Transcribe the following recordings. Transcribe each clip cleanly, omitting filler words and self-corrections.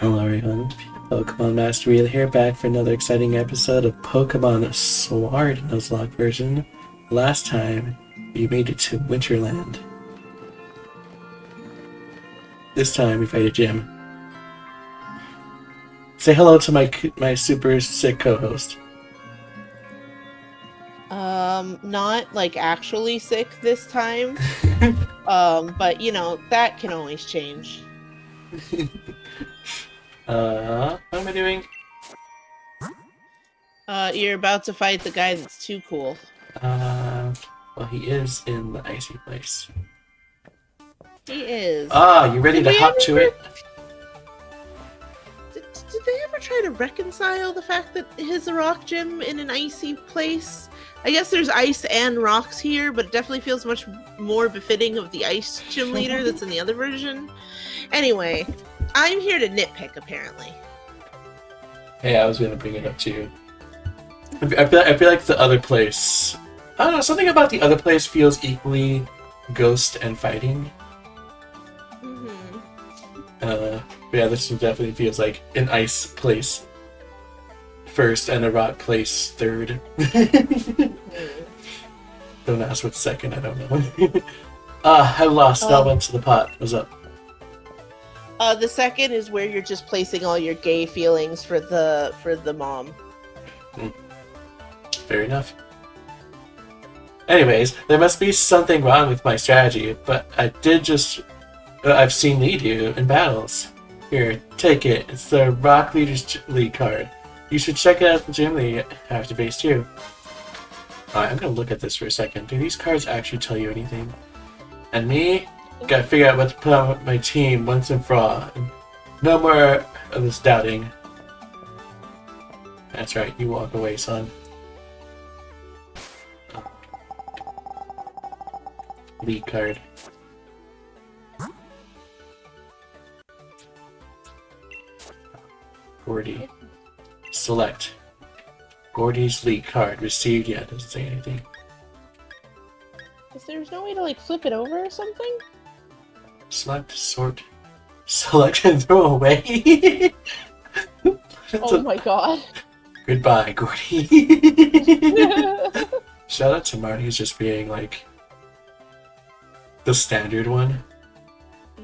Hello everyone, pkmnMasterWheeler here, back for another exciting episode of Pokemon Sword Nuzlocke version. Last time, we made it to Winterland. This time, we fight a gym. Say hello to my super sick co-host. Not like actually sick this time. But you know, that can always change. How am I doing? You're about to fight the guy that's too cool. Well, he is in the icy place. He is. You ready to hop to it? Did they ever try to reconcile the fact that his rock gym in an icy place? I guess there's ice and rocks here, but it definitely feels much more befitting of the ice gym leader that's in the other version. Anyway, I'm here to nitpick, apparently. Hey, I was gonna bring it up to you. I feel like the other place... I don't know, something about the other place feels equally ghost and fighting. Yeah, this one definitely feels like an ice place first and a rock place third. Don't ask what's second, I don't know. I lost. I went to the pot. What's up? The second is where you're just placing all your gay feelings for the mom. Fair enough. Anyways, there must be something wrong with my strategy, but I did just... I've seen lead you in battles. Here, take it. It's the Rock Leader's League card. You should check it out at the gym league after base 2. Alright, I'm gonna look at this for a second. Do these cards actually tell you anything? And me? Gotta figure out what to put on my team once and for all. No more of this doubting. That's right, you walk away, son. League card. Gordy. Select. Gordy's league card. Received yet. Doesn't say anything. Is there no way to like flip it over or something? Select, sort, select, and throw away. Oh my god. Goodbye, Gordy. Shout out to Marty, who's just being like the standard one.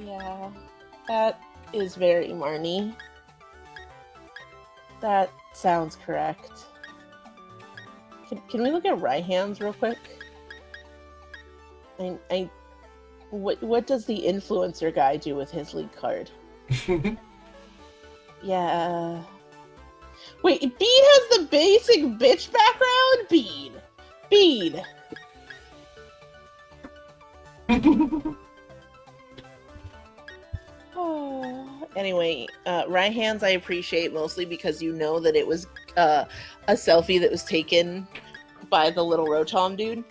Yeah, that is very Marnie. That sounds correct. Can we look at Raihan's real quick? What does the influencer guy do with his league card? Yeah. Wait, Bead has the basic bitch background? Bead. Anyway, Raihan's I appreciate mostly because you know that it was a selfie that was taken by the little Rotom dude.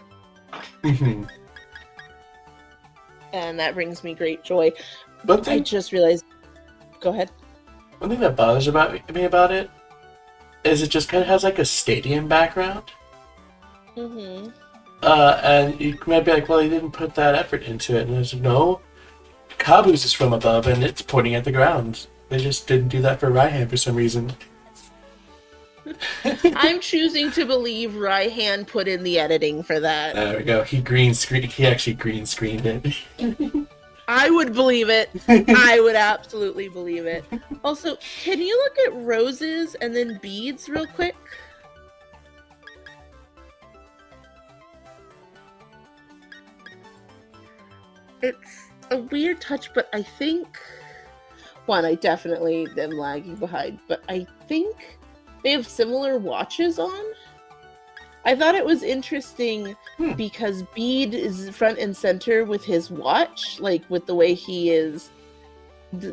And that brings me great joy. I just realized... Go ahead. One thing that bothers me about it is it just kind of has like a stadium background. And you might be like, well, he didn't put that effort into it. And there's no... Kabu's is from above and it's pointing at the ground. They just didn't do that for Raihan for some reason. I'm choosing to believe Raihan put in the editing for that. There we go. He actually green screened it. I would believe it. I would absolutely believe it. Also, can you look at roses and then beads real quick? It's a weird touch, but I think... One, I definitely am lagging behind, but I think they have similar watches on. I thought it was interesting because Bead is front and center with his watch, like with the way he is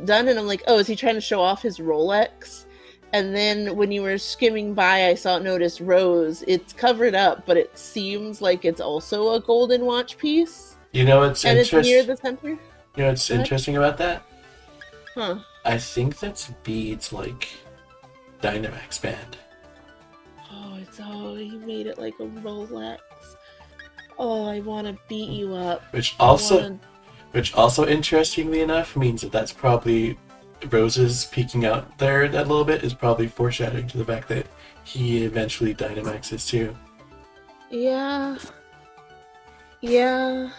done, and I'm like, oh, is he trying to show off his Rolex? And then when you were skimming by, I noticed Rose. It's covered up, but it seems like it's also a golden watch piece. You know what's interesting? And it's near the center. You know what's interesting about that? Huh. I think that's Bead's, like, Dynamax band. Oh, he made it like a Rolex. Oh, I want to beat you up. Which also, interestingly enough, means that that's probably roses peeking out there that little bit is probably foreshadowing to the fact that he eventually Dynamaxes too. Yeah. Yeah.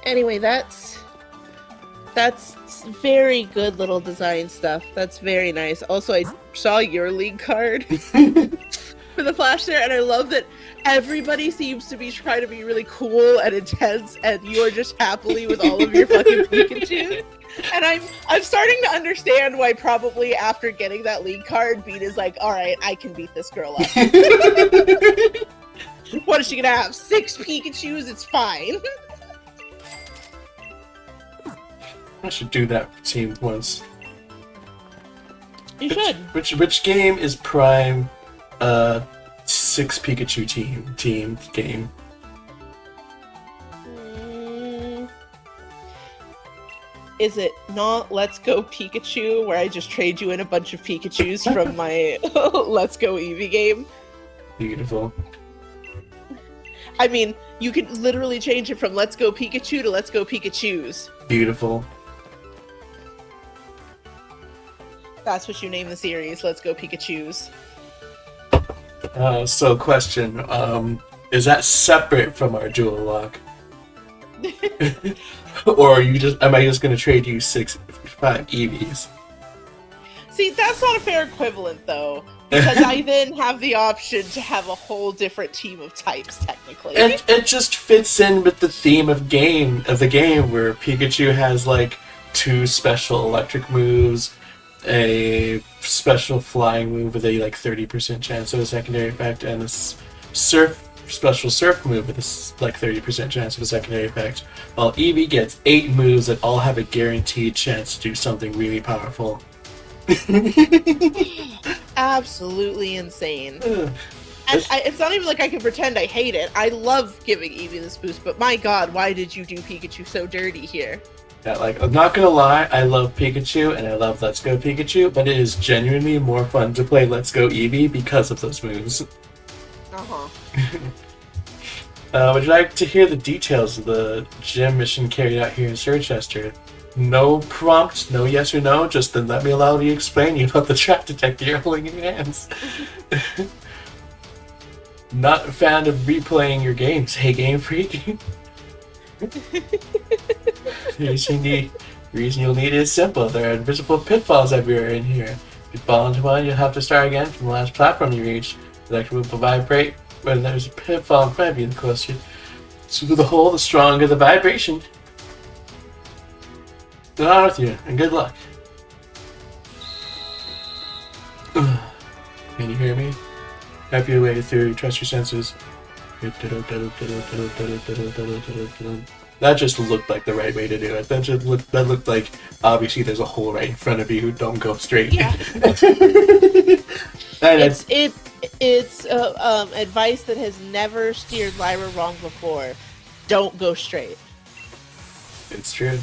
Anyway, that's very good little design stuff. That's very nice. Also, I saw your league card for the Flash there, and I love that everybody seems to be trying to be really cool and intense, and you're just happily with all of your fucking Pikachu. And I'm starting to understand why probably after getting that league card, Beat is like, all right, I can beat this girl up. What is she gonna have? 6 Pikachus? It's fine. I should do that team once. You should. Which game is prime 6 Pikachu team game? Is it not Let's Go Pikachu, where I just trade you in a bunch of Pikachus from my Let's Go Eevee game? Beautiful. I mean, you could literally change it from Let's Go Pikachu to Let's Go Pikachus. Beautiful. That's what you name the series, Let's Go Pikachus. So question, is that separate from our dual lock? Or am I just gonna trade you 5 Eevees? See, that's not a fair equivalent though, because I then have the option to have a whole different team of types, technically. It just fits in with the theme of the game where Pikachu has like 2 special electric moves, a special flying move with a like 30% chance of a secondary effect, and a special surf move with a like 30% chance of a secondary effect, while Eevee gets 8 moves that all have a guaranteed chance to do something really powerful. Absolutely insane. And it's not even like I can pretend I hate it. I love giving Eevee this boost, but my god, why did you do Pikachu so dirty here? Yeah, like, I'm not gonna lie, I love Pikachu and I love Let's Go Pikachu, but it is genuinely more fun to play Let's Go Eevee because of those moves. Uh-huh. Would you like to hear the details of the gym mission carried out here in Sirchester? No prompt, no yes or no, just then let me allow me to explain you about the trap detector you're holding in your hands. Not a fan of replaying your games, hey Game Freak? The reason you'll need it is simple. There are invisible pitfalls everywhere in here. If you fall into one, you'll have to start again from the last platform you reach. The electric will vibrate when there's a pitfall in front of you. The closer to the hole, the stronger the vibration. Good on with you, and good luck. Can you hear me? Happy way through. Trust your senses. That just looked like the right way to do it. That looked like obviously there's a hole right in front of you. Don't go straight. Yeah. It's advice that has never steered Lyra wrong before. Don't go straight. It's true.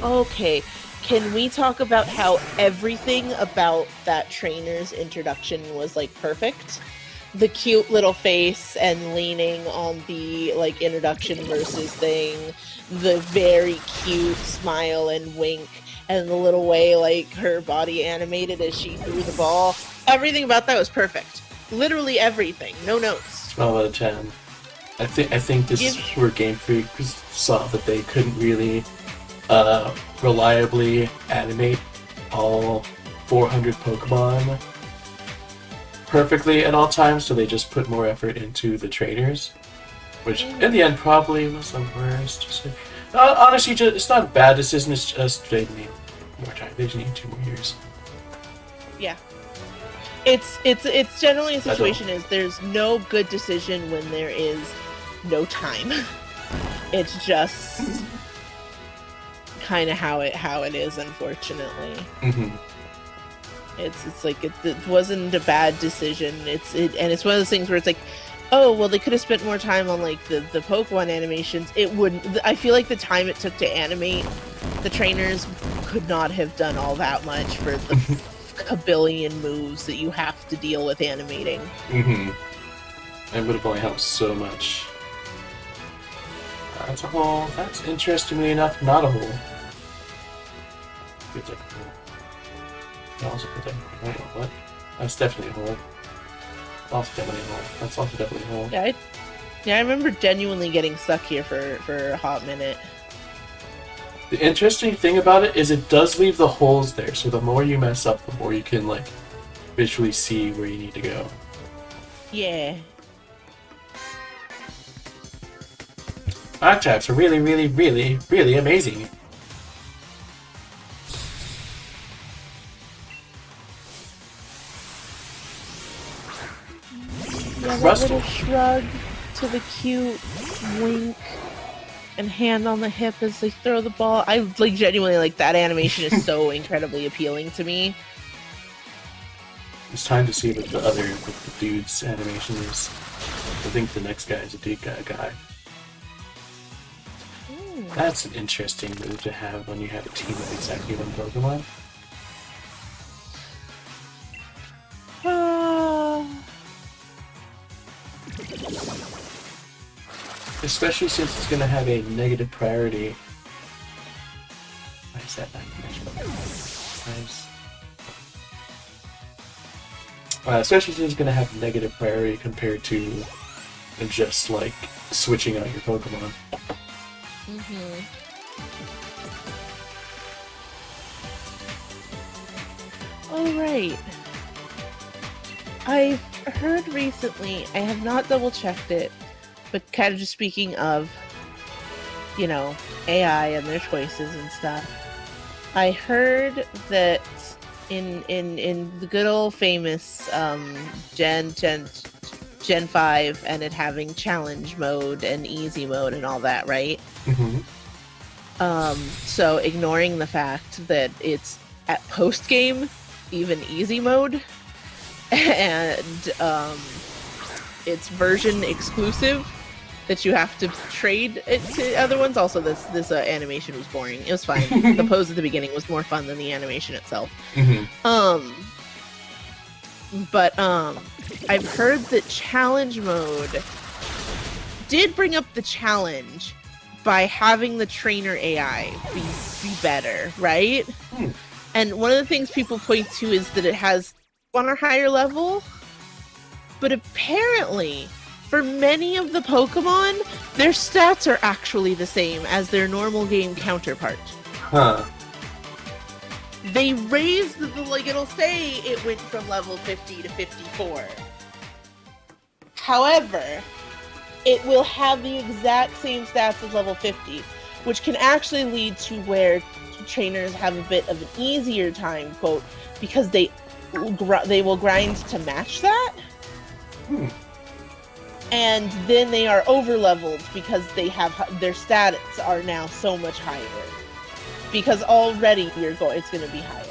Okay, can we talk about how everything about that trainer's introduction was like perfect? The cute little face and leaning on the like introduction versus thing, the very cute smile and wink, and the little way like her body animated as she threw the ball. Everything about that was perfect. Literally everything. No notes. 12 out of 10. I think this is where Game Freak saw that they couldn't really reliably animate all 400 Pokemon perfectly at all times, so they just put more effort into the trainers, which in the end probably was the worst. Honestly, it's not a bad decision, it's just they need more time. They just need 2 more years. Yeah. It's generally a situation is there's no good decision when there is no time. It's just kind of how it is, unfortunately. Mm-hmm. It's like it wasn't a bad decision. And it's one of those things where it's like, oh well, they could have spent more time on like the Pokemon animations. It wouldn't. I feel like the time it took to animate the trainers could not have done all that much for the a billion moves that you have to deal with animating. Mm-hmm. It would have only helped so much. That's a hole. That's interestingly enough not a hole. Good type of hole. No, also good type of hole. What? That's definitely a hole. Also definitely a hole. That's also definitely a hole. Yeah, I remember genuinely getting stuck here for a hot minute. The interesting thing about it is it does leave the holes there, so the more you mess up, the more you can, like, visually see where you need to go. Yeah. Rock traps are really, really, really, really amazing. Yeah, that little shrug to the cute wink and hand on the hip as they throw the ball. I like genuinely like that animation is so incredibly appealing to me. It's time to see what the other the dude's animation is. I think the next guy is a dude guy. That's an interesting move to have when you have a team of exactly one Pokemon. Especially since it's going to have a negative priority. Why is that not nice? Especially since it's going to have negative priority compared to just like switching out your Pokemon. Alright. I've heard recently, I have not double checked it, but kind of just speaking of, you know, AI and their choices and stuff, I heard that in the good old famous Gen 5 and it having challenge mode and easy mode and all that, right? So ignoring the fact that it's at post game, even easy mode, and it's version exclusive that you have to trade it to other ones. Also, this animation was boring. It was fine. The pose at the beginning was more fun than the animation itself. But I've heard that challenge mode did bring up the challenge by having the trainer AI be better, right? And one of the things people point to is that it has on a higher level, but apparently for many of the Pokemon, their stats are actually the same as their normal game counterpart. They raised like it'll say it went from level 50 to 54. However, it will have the exact same stats as level 50, which can actually lead to where trainers have a bit of an easier time, quote, because they will grind to match that. And then they are over leveled because they have their stats are now so much higher. Because already it's going to be higher.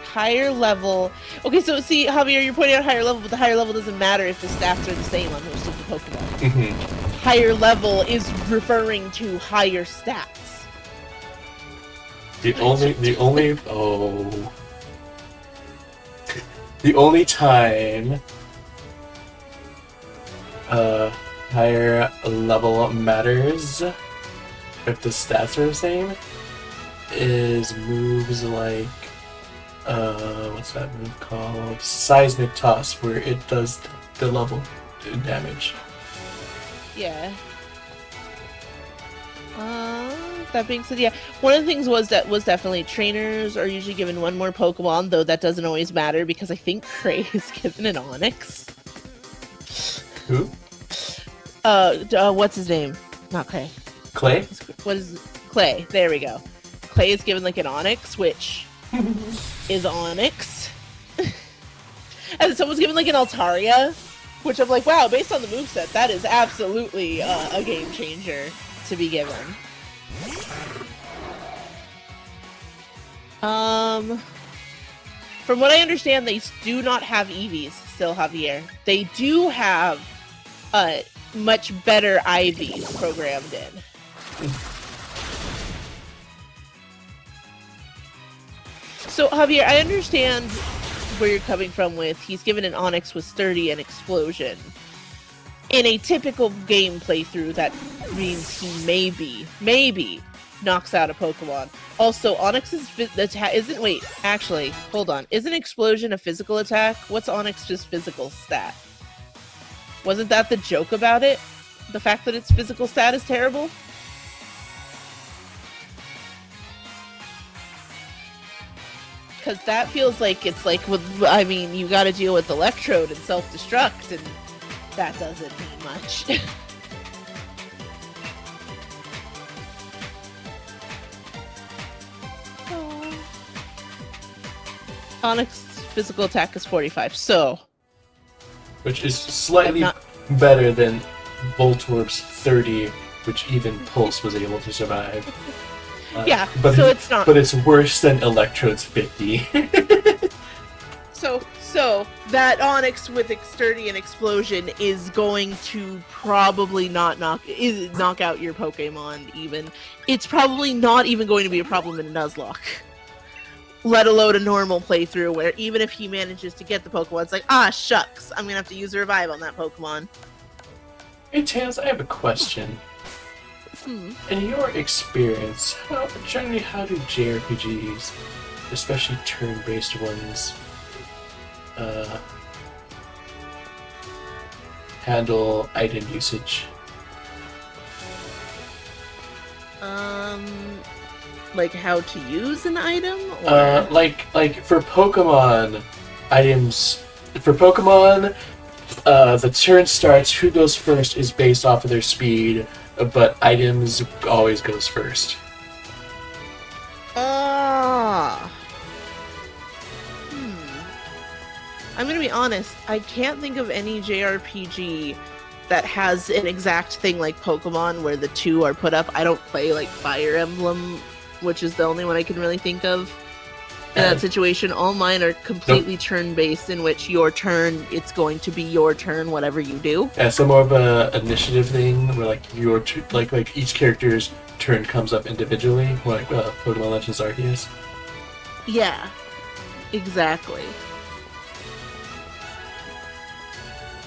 Higher level. Okay, so see, Javier, you're pointing out higher level, but the higher level doesn't matter if the stats are the same on most of the Pokemon. Higher level is referring to higher stats. The only time higher level matters if the stats are the same is moves like what's that move called? Seismic Toss, where it does the level damage. Yeah. That being said, yeah, one of the things was definitely trainers are usually given one more Pokemon, though that doesn't always matter because I think Cray is given an Onix. Who? What's his name? Not Cray. Clay? What is Clay? There we go. Clay is given like an Onix, which is Onix. And someone's given like an Altaria, which I'm like, wow, based on the moveset, that is absolutely a game changer to be given. From what I understand, they do not have EVs still, Javier. They do have much better IVs programmed in. So, Javier, I understand where you're coming from with he's given an Onix with Sturdy and Explosion. in a typical game playthrough, that means he maybe knocks out a Pokemon. Also, Onyx's attack isn't. Wait, actually, hold on. Isn't Explosion a physical attack? What's Onyx's physical stat? Wasn't that the joke about it? The fact that its physical stat is terrible? Because that feels like it's like, I mean, you got to deal with Electrode and self-destruct, and that doesn't mean much. Onyx's physical attack is 45, so... Which is slightly better than Voltorb's 30, which even Pulse was able to survive. Yeah, so it's not... But it's worse than Electrode's 50. So that Onyx with Sturdy and Explosion is going to probably not knock out your Pokemon even. It's probably not even going to be a problem in a Nuzlocke. Let alone a normal playthrough where even if he manages to get the Pokemon, it's like, shucks, I'm going to have to use a Revive on that Pokemon. Hey, Tails, I have a question. In your experience, generally how do JRPGs, especially turn-based ones, handle item usage? Like how to use an item? Or... like for Pokemon items. For Pokemon, the turn starts. Who goes first is based off of their speed, but items always goes first. I'm gonna be honest. I can't think of any JRPG that has an exact thing like Pokemon where the two are put up. I don't play like Fire Emblem, which is the only one I can really think of. In that situation, all mine are completely turn-based, in which your turn, it's going to be your turn, whatever you do. Yeah, so more of a initiative thing, where like like each character's turn comes up individually, like Pokemon Legends Arceus. Yeah, exactly.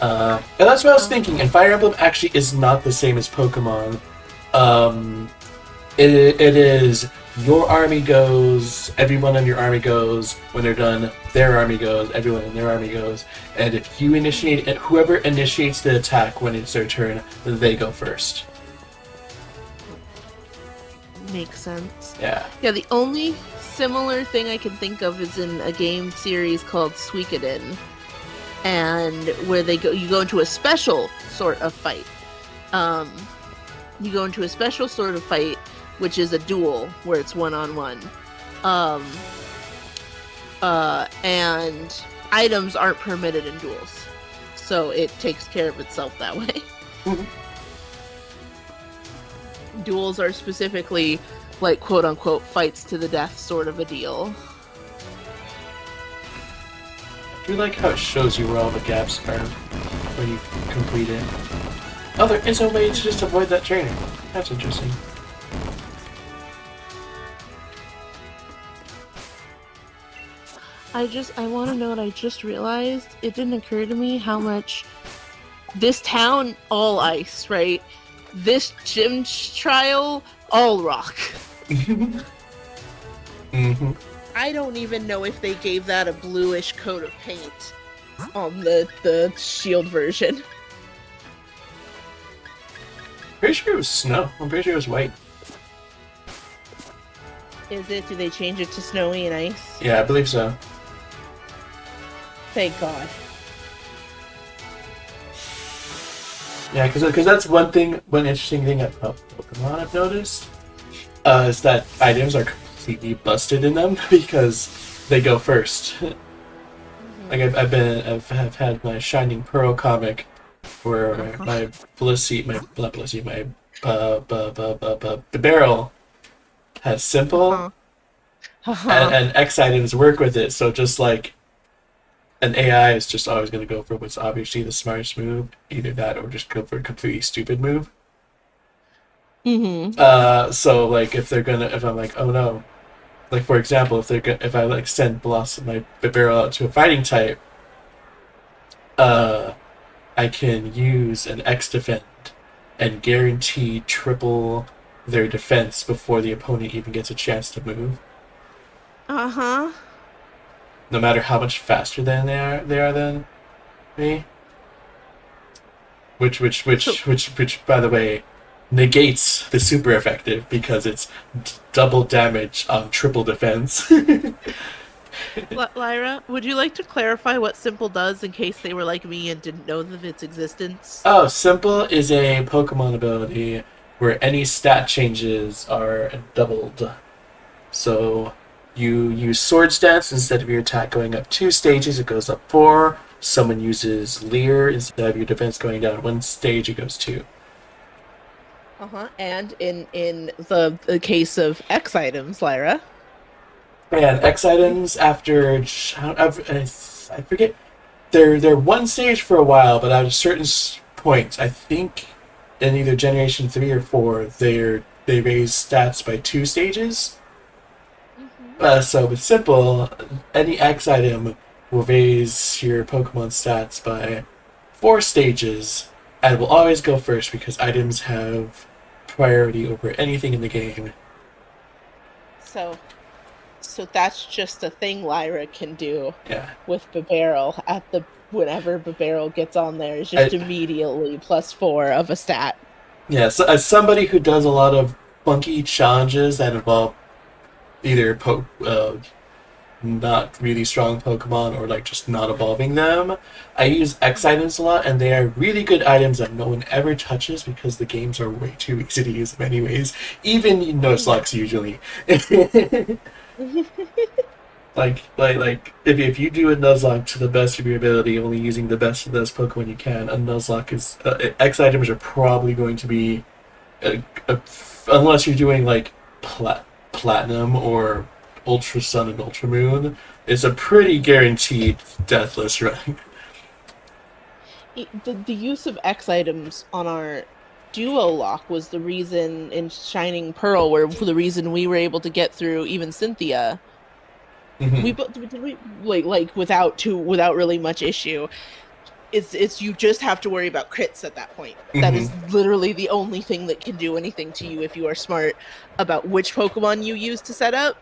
And that's what I was thinking. And Fire Emblem actually is not the same as Pokemon. It is your army goes, everyone in your army goes. When they're done, their army goes, everyone in their army goes. And if you initiate, whoever initiates the attack when it's their turn, they go first. Makes sense. Yeah. Yeah, the only similar thing I can think of is in a game series called Suikoden. And where you go into a special sort of fight. You go into a special sort of fight, which is a duel, where it's one-on-one. And items aren't permitted in duels. So it takes care of itself that way. Mm-hmm. Duels are specifically, like, quote-unquote, fights to the death sort of a deal. I do like how it shows you where all the gaps are when you complete it. Oh, there is a way to just avoid that training. That's interesting. I want to note, I just realized, it didn't occur to me how much this town, all ice, right? This gym trial, all rock. Mm-hmm. I don't even know if they gave that a bluish coat of paint on the shield version. Pretty sure it was snow. I'm pretty sure it was white. Is it? Do they change it to snowy and ice? Yeah, I believe so. Thank God. Yeah, because that's one interesting thing about Pokemon I've noticed, is that items are completely busted in them because they go first. Mm-hmm. Like I've had my Shining Pearl comic where my the barrel has simple, and X items work with it. So just like an AI is just always going to go for what's obviously the smartest move, either that or just go for a completely stupid move. Mm-hmm. So like if I'm like, oh no, like for example, if I like send my barrel out to a fighting type, I can use an X defend and guarantee triple their defense before the opponent even gets a chance to move. Uh-huh. No matter how much faster than they are than me. So Which, by the way, negates the super effective because it's double damage on triple defense. Lyra, would you like to clarify what Simple does in case they were like me and didn't know of its existence? Oh, Simple is a Pokemon ability where any stat changes are doubled. So you use Swords Dance instead of your attack going up 2 stages, it goes up 4. Someone uses Leer instead of your defense going down 1 stage, it goes 2. Uh-huh. And in the case of X items, Lyra. And X items after I forget they're 1 stage for a while, but at a certain point, I think in either Generation 3 or 4, they raise stats by 2 stages. So with Simple, any X item will raise your Pokemon stats by 4 stages, and will always go first because items have priority over anything in the game. So so that's just a thing Lyra can do Yeah. with Bibarel at the whenever Bibarel gets on there is just I, immediately +4 of a stat. yeah, so as somebody who does a lot of funky challenges that involve either not really strong Pokemon or like just not evolving them, I use X items a lot, and they are really good items that no one ever touches because the games are way too easy to use in many ways. Even Nuzlocke usually. Like if you do a Nuzlocke to the best of your ability, only using the best of those Pokemon you can, a Nuzlocke is X items are probably going to be, unless you're doing like platinum or Ultra Sun and Ultra Moon, it's a pretty guaranteed deathless run. The use of X items on our duo lock was the reason in Shining Pearl, where the reason we were able to get through even Cynthia. We like without really much issue. It's you just have to worry about crits at that point. That is literally the only thing that can do anything to you if you are smart about which Pokemon you use to set up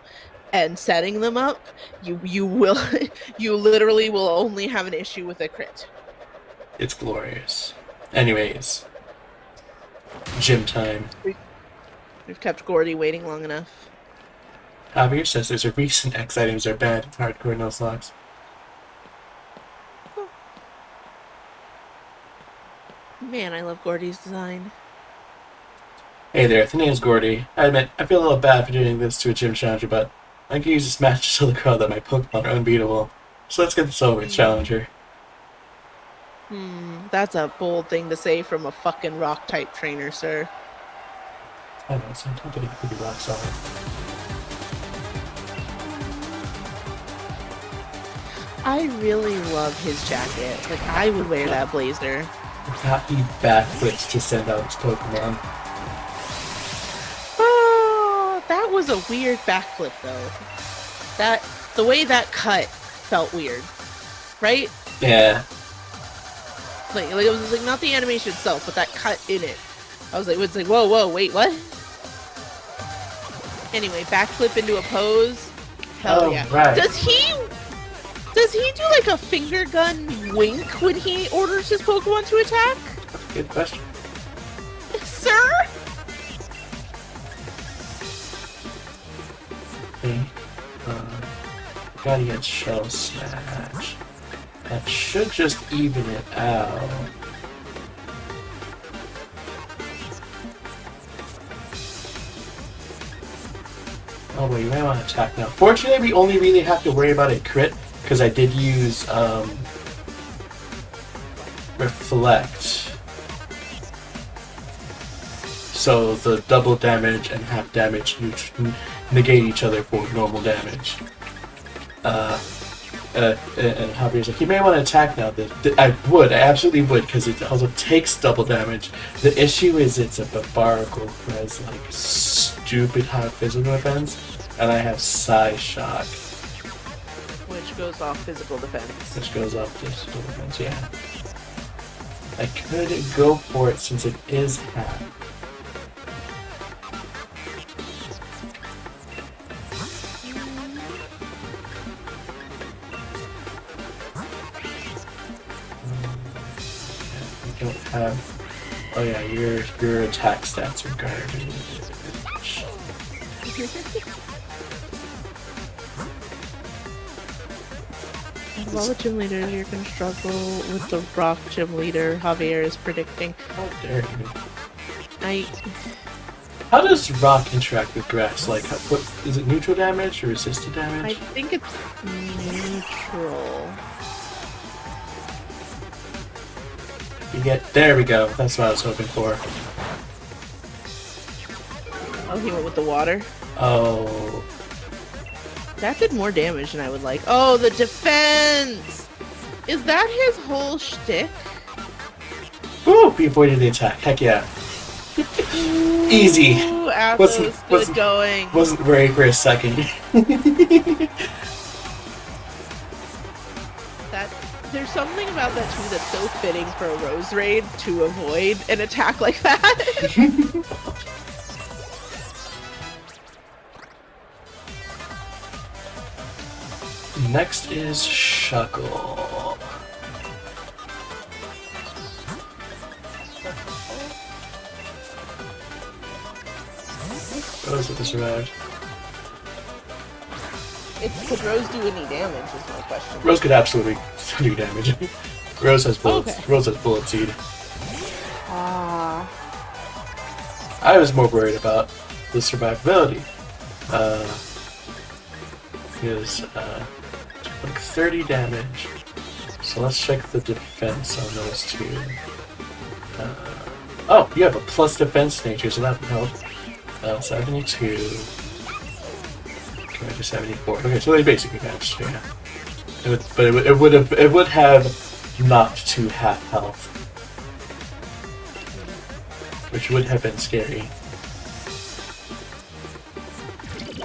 and setting them up. You will you literally will only have an issue with a crit. It's glorious. Anyways, gym time. We've kept Gordy waiting long enough. Javier says there's a reason X items are bad in hardcore Nuzlocke. Man, I love Gordy's design. Hey there, the name's Gordy. I admit, I feel a little bad for doing this to a gym challenger, but I can use this match to show the crowd that my Pokemon are unbeatable. So let's get this over with, challenger. That's a bold thing to say from a fucking rock-type trainer, sir. I know, sometimes it could be rock solid. I really love his jacket. Like, I would wear that blazer. Not he backflips to send out his Pokemon. Oh, that was a weird backflip, though. The way that cut felt weird, right? Yeah. Like it was like not the animation itself, but that cut in it. I was like, whoa, wait, what? Anyway, backflip into a pose. Hell yeah! Right. Does he do like a finger gun wink when he orders his Pokemon to attack? Good question. Sir? Okay. Gotta get Shell Smash. That should just even it out. Oh wait, you might want to attack now. Fortunately, we only really have to worry about a crit, because I did use Reflect. So the double damage and half damage negate each other for normal damage. And Javier's like, you may want to attack now. I absolutely would, because it also takes double damage. The issue is it's a Barbaracle who has like stupid high physical defense, and I have Psy Shock. Which goes off physical defense. Which goes off physical defense, yeah. I could go for it since it is half. I don't have. Oh yeah, your attack stats are garbage. Of all the gym leaders, you're gonna struggle with the rock gym leader Javier is predicting. How dare you? How does rock interact with grass? Like, what is it? Neutral damage or resisted damage? I think it's neutral. You get there. We go. That's what I was hoping for. Oh, he went with the water. Oh. That did more damage than I would like. Oh, the defense! Is that his whole shtick? Ooh, we avoided the attack. Heck yeah. Easy. Ooh, Athos, good going. Wasn't worried for a second. There's something about that too that's so fitting for a Rose Raid to avoid an attack like that. Next is Shuckle. Rose would have survived. Could Rose do any damage is my question. Rose could absolutely do damage. Rose has bullets. Okay. Rose has bullet seed. Ah. I was more worried about the survivability. Is like 30 damage. So let's check the defense on those two. Oh, you have a plus defense nature, so that would help. 72. Compared to 74. Okay, so they basically matched. Yeah. It would have knocked to half health, which would have been scary.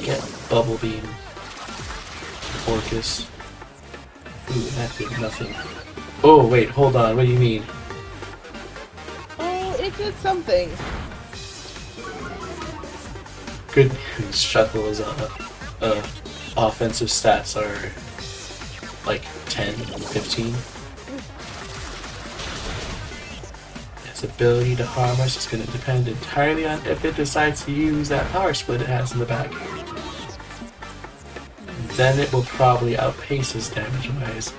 Get Bubble Beam. Orcus. Ooh, that did nothing. Oh, wait, hold on. What do you mean? Oh, it did something. Good news. Shuckle's offensive stats are like 10, 15. Its ability to harm us is going to depend entirely on if it decides to use that power split it has in the back. Then it will probably outpace us damage-wise.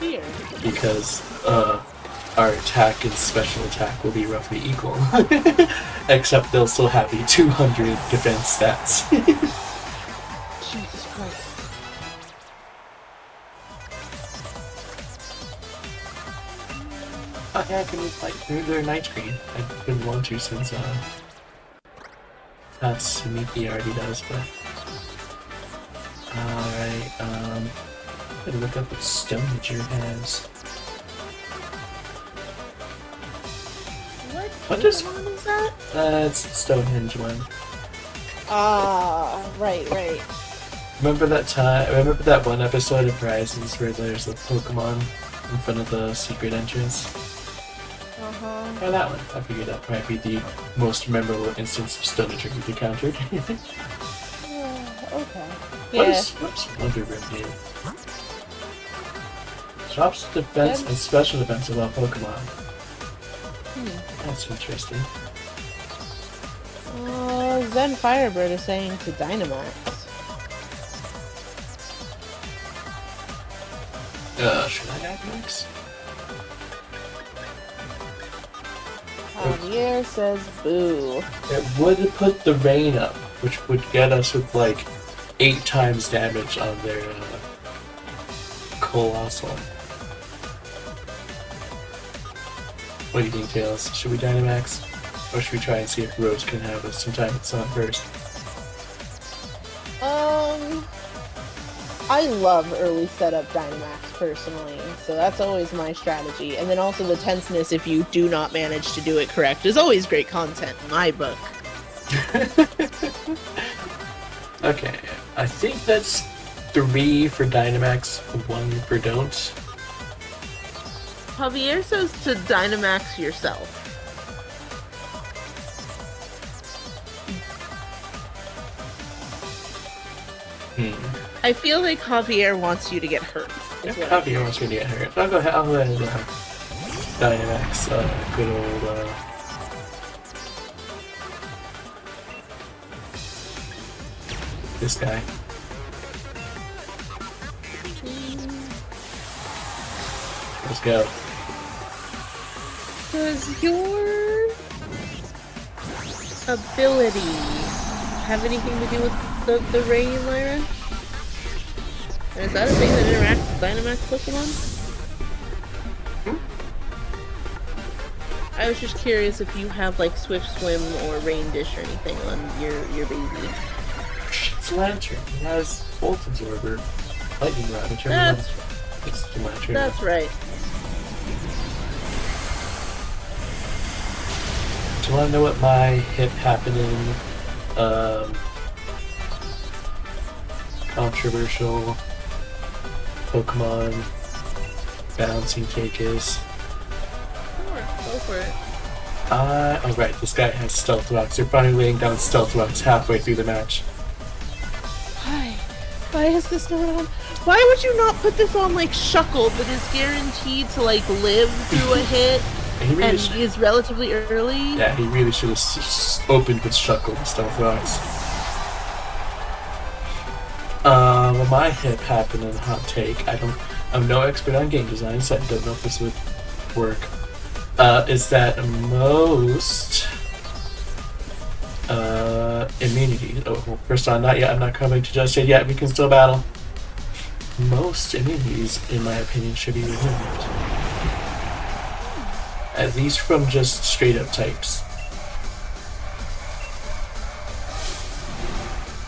Here. Because our attack and special attack will be roughly equal. Except they'll still have the 200 defense stats. Jesus Christ. Oh yeah, I can like through their night screen. I've been wanting to since Samiki already does, but alright, gotta look up what Stonehanger has. What is that? It's the Stonehenge one. Ah, right. Remember that one episode of Horizons where there's a Pokemon in front of the secret entrance? Uh-huh. Try that one. I figured that might be the most memorable instance of Stonehanger we've encountered. Okay. What's Wonder Room do? Drops defense and special defense of all Pokemon. That's interesting. Zen Firebird is saying to Dynamax. Should I Dynamax? Javier says boo. It would put the rain up, which would get us with like 8 times damage on their Colossal. What do you think, Tails? Should we Dynamax? Or should we try and see if Rose can have us sometime at Sun first? I love early setup Dynamax personally, so that's always my strategy. And then also the tenseness if you do not manage to do it correct is always great content in my book. Okay, I think that's 3 for Dynamax, 1 for Don't. Javier says to Dynamax yourself. I feel like Javier wants you to get hurt. If Javier wants me to get hurt, I'll go ahead and Dynamax, good old, this guy. Let's go. Does your ability have anything to do with the rain, Lyra? And is that a thing that interacts with Dynamax Pokemon? I was just curious if you have like Swift Swim or Rain Dish or anything on your baby. It's Lantern. It has Volt Absorber, Lightning Rod, whichever That's one. It's Lantern. That's right. Do you want to know what my hip happening, controversial Pokemon balancing cake is? Sure, go for it. Oh right, this guy has Stealth Rocks. They're finally laying down Stealth Rocks halfway through the match. Why is this not on? Why would you not put this on like Shuckle that is guaranteed to like live through a hit and is relatively early? Yeah, he really should have opened with Shuckle and Stealth Rocks. Well, my hip happened in hot take. I'm no expert on game design, so I don't know if this would work. Is that most immunity? Oh, well, first on, not yet. I'm not coming to just yet. We can still battle. Most immunities, in my opinion, should be removed. At least from just straight up types.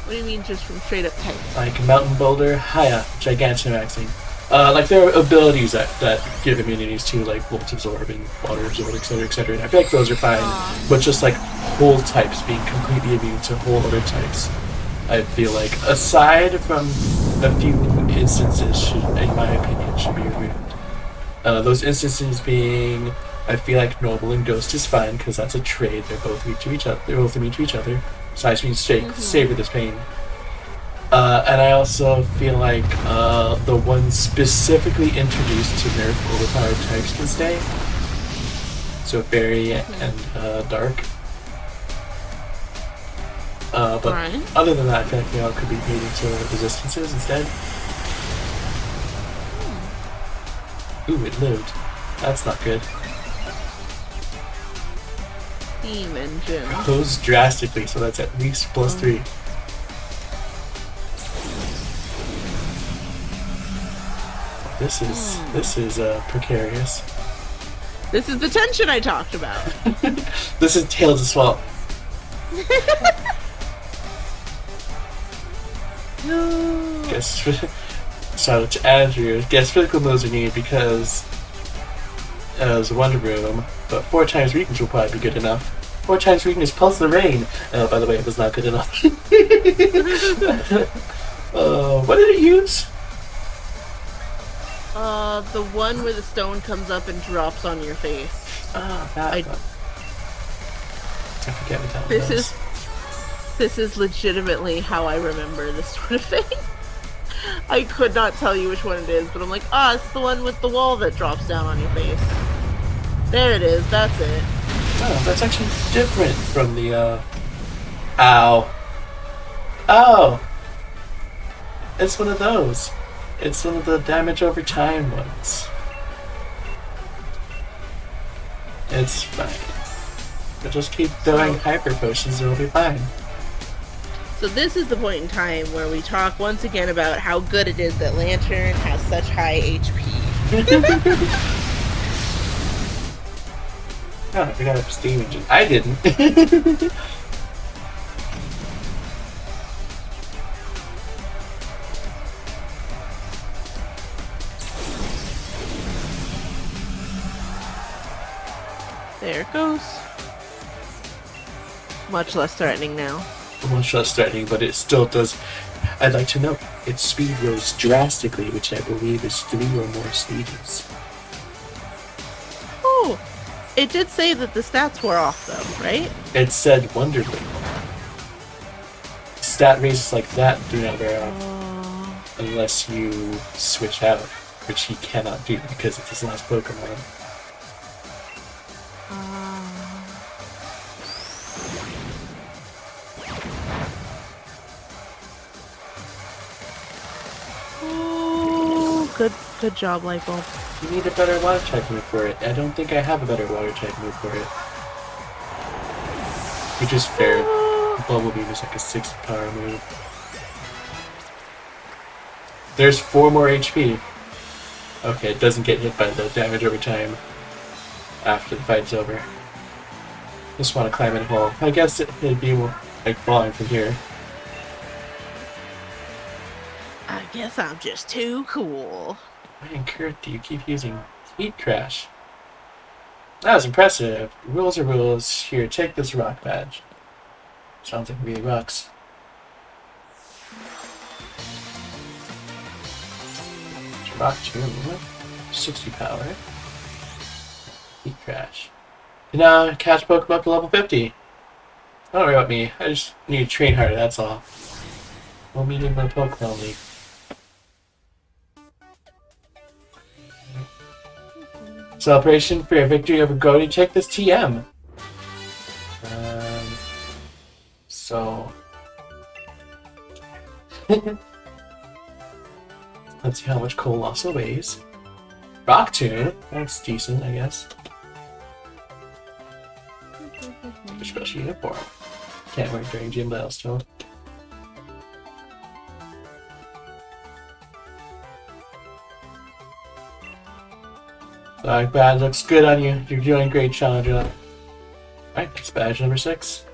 What do you mean just from straight up types? Like Mountain Boulder, Haya, Gigantamaxing. Like there are abilities that give immunities to like Volt Absorb and Water Absorb, etc., etc. And I feel like those are fine, but just like whole types being completely immune to whole other types, I feel like, aside from a few instances, should, in my opinion, should be removed. Those instances being, I feel like Normal and Ghost is fine because that's a trade. They're both immune to each other. They're both immune to each other. So I just mean savor this pain. And I also feel like the ones specifically introduced to nerf overpowered types can stay. So Fairy and Dark. But other than that, I feel like they all could be made into resistances instead. Ooh, it lived. That's not good. Steam Engine. Goes drastically, so that's at least +3. This is precarious. This is the tension I talked about. This is Tails' fault. No. Shout out to Andrew. Guess critical moves are needed because there's a Wonder Room, but 4 times weakness will probably be good enough. 4 times weakness Pulse the Rain. Oh, by the way, it was not good enough. What did it use? The one where the stone comes up and drops on your face. Oh, that one. I forget what that this was. This is legitimately how I remember this sort of thing. I could not tell you which one it is, but I'm like, it's the one with the wall that drops down on your face. There it is, that's it. Oh, that's actually different from the, Ow. Oh! It's one of those. It's one of the damage over time ones. It's fine. But just keep throwing hyper potions and it'll be fine. So this is the point in time where we talk once again about how good it is that Lantern has such high HP. Oh, I forgot a Steam Engine. I didn't. There it goes. Much less threatening now. Much less threatening, but it still does. I'd like to note, its speed rose drastically, which I believe is 3 or more stages. It did say that the stats were off, though, right? It said Wonderly. Stat raises like that do not wear off unless you switch out, which he cannot do because it's his last Pokemon. Good job, Lightbulb. You need a better water type move for it. I don't think I have a better water type move for it. Which is fair. Bubble Beam is like a 60 power move. There's 4 more HP. Okay, it doesn't get hit by the damage over time after the fight's over. Just want to climb in a hole. I guess it'd be more like falling from here. I guess I'm just too cool. Man, Kurt, do you keep using Heat Crash? That was impressive. Rules are rules. Here, take this rock badge. Sounds like it really rocks. Rock Tomb. 60 power. Heat Crash. Now catch Pokemon up to level 50. Don't worry about me. I just need to train harder, that's all. We'll meet in the Pokemon League. Celebration for your victory over Goaty. Check this TM. So let's see how much Cole also weighs. Rock Tomb. That's decent, I guess. Special uniform. Can't wear it during gym battles still. Dark badge looks good on you. You're doing great, Challenger. Alright, that's badge number 6.